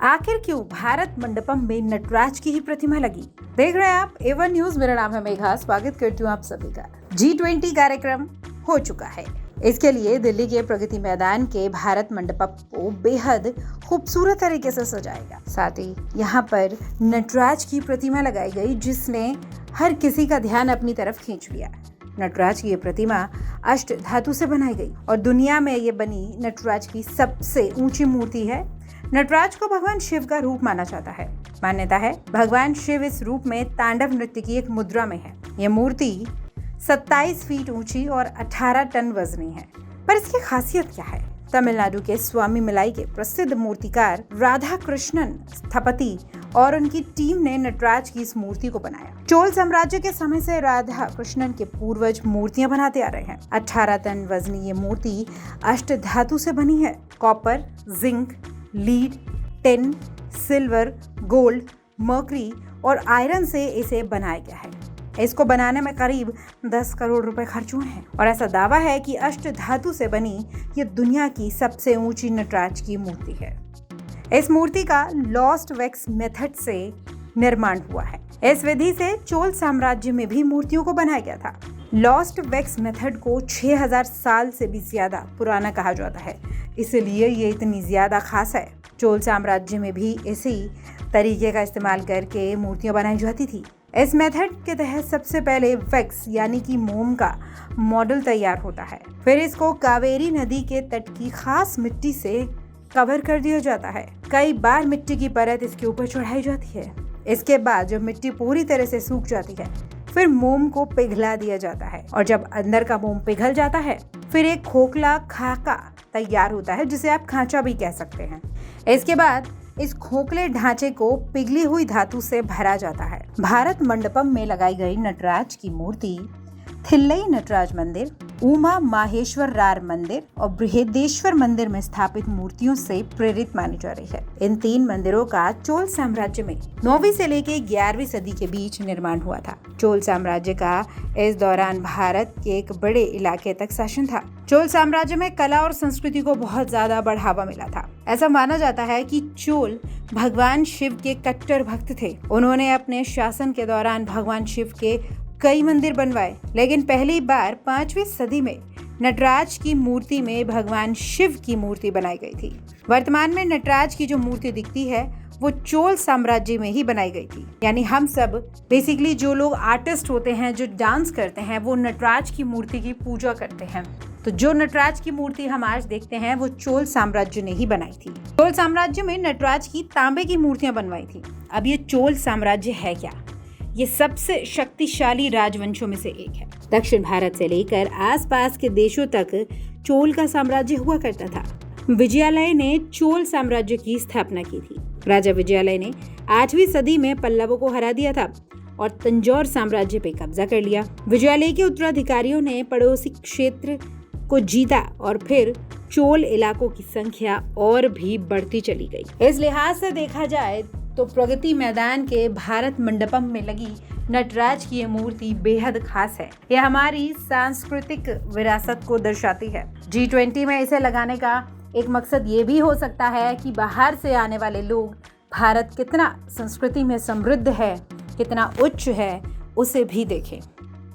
आखिर क्यों भारत मंडपम में नटराज की ही प्रतिमा लगी? देख रहे हैं आप A1 न्यूज। मेरा नाम है मेघा। स्वागत करती हूँ आप सभी का। G20 कार्यक्रम हो चुका है। इसके लिए दिल्ली के प्रगति मैदान के भारत मंडपम को बेहद खूबसूरत तरीके से सजाएगा। साथ ही यहाँ पर नटराज की प्रतिमा लगाई गई, जिसने हर किसी का ध्यान अपनी तरफ खींच लिया। नटराज की ये प्रतिमा अष्ट धातु से बनाई गई और दुनिया में ये बनी नटराज की सबसे ऊंची मूर्ति है। नटराज को भगवान शिव का रूप माना जाता है। मान्यता है भगवान शिव इस रूप में तांडव नृत्य की एक मुद्रा में है। यह मूर्ति 27 फीट ऊंची और 18 टन वजनी है। पर इसकी खासियत क्या है? तमिलनाडु के स्वामी मिलाई के प्रसिद्ध मूर्तिकार राधा कृष्णन स्थपति और उनकी टीम ने नटराज की इस मूर्ति को बनाया। चोल साम्राज्य के समय से राधा कृष्णन के पूर्वज मूर्तियां बनाते आ रहे हैं। 18 टन वजनी ये मूर्ति अष्ट धातु से बनी है। Copper, zinc, lead, tin, silver, gold, mercury और आयरन से इसे बनाया गया है। इसको बनाने में करीब 10 करोड़ रुपए खर्च हुए हैं और ऐसा दावा है कि अष्ट धातु से बनी ये दुनिया की सबसे ऊंची नटराज की मूर्ति है। इस मूर्ति का लॉस्ट वैक्स मेथड से निर्माण हुआ है। इस विधि से चोल साम्राज्य में भी मूर्तियों को बनाया गया था। लॉस्ट वैक्स मेथड को 6000 साल से भी ज्यादा पुराना कहा जाता है, इसलिए ये इतनी ज्यादा खास है। चोल साम्राज्य में भी इसी तरीके का इस्तेमाल करके मूर्तियां बनाई जाती थी। इस मेथड के तहत सबसे पहले वैक्स यानी कि मोम का मॉडल तैयार होता है। फिर इसको कावेरी नदी के तट की खास मिट्टी से कवर कर दिया जाता है। कई बार मिट्टी की परत इसके ऊपर चढ़ाई जाती है। इसके बाद जब मिट्टी पूरी तरह से सूख जाती है, फिर मोम को पिघला दिया जाता है और जब अंदर का मोम पिघल जाता है, फिर एक खोखला खाका तैयार होता है, जिसे आप खांचा भी कह सकते हैं। इसके बाद इस खोखले ढांचे को पिघली हुई धातु से भरा जाता है। भारत मंडपम में लगाई गई नटराज की मूर्ति थिल्लई नटराज मंदिर, उमा माहेश्वर रार मंदिर और बृहदेश्वर मंदिर में स्थापित मूर्तियों से प्रेरित मानी जा रही है। इन 3 मंदिरों का चोल साम्राज्य में 9वीं से लेकर 11वीं सदी के बीच निर्माण हुआ था। चोल साम्राज्य का इस दौरान भारत के एक बड़े इलाके तक शासन था। चोल साम्राज्य में कला और संस्कृति को बहुत ज्यादा बढ़ावा मिला था। ऐसा माना जाता है कि चोल भगवान शिव के कट्टर भक्त थे। उन्होंने अपने शासन के दौरान भगवान शिव के कई मंदिर बनवाए, लेकिन पहली बार 5वीं सदी में नटराज की मूर्ति में भगवान शिव की मूर्ति बनाई गई थी। वर्तमान में नटराज की जो मूर्ति दिखती है वो चोल साम्राज्य में ही बनाई गई थी। यानी हम सब बेसिकली जो लोग आर्टिस्ट होते हैं, जो डांस करते हैं, वो नटराज की मूर्ति की पूजा करते हैं। तो जो नटराज की मूर्ति हम आज देखते हैं वो चोल साम्राज्य ने ही बनाई थी। चोल साम्राज्य में नटराज की तांबे की मूर्तियां बनवाई थी। अब ये चोल साम्राज्य है क्या? ये सबसे शक्तिशाली राजवंशों में से एक है। दक्षिण भारत से लेकर आसपास के देशों तक चोल का साम्राज्य हुआ करता था। विजयालय ने चोल साम्राज्य की स्थापना की थी। राजा विजयालय ने 8वीं सदी में पल्लवों को हरा दिया था और तंजौर साम्राज्य पे कब्जा कर लिया। विजयालय के उत्तराधिकारियों ने पड़ोसी क्षेत्र को जीता और फिर चोल इलाकों की संख्या और भी बढ़ती चली गई। इस लिहाज से देखा जाए तो प्रगति मैदान के भारत मंडपम में लगी नटराज की ये मूर्ति बेहद खास है। यह हमारी सांस्कृतिक विरासत को दर्शाती है। G20 में इसे लगाने का एक मकसद ये भी हो सकता है कि बाहर से आने वाले लोग भारत कितना संस्कृति में समृद्ध है, कितना उच्च है, उसे भी देखें।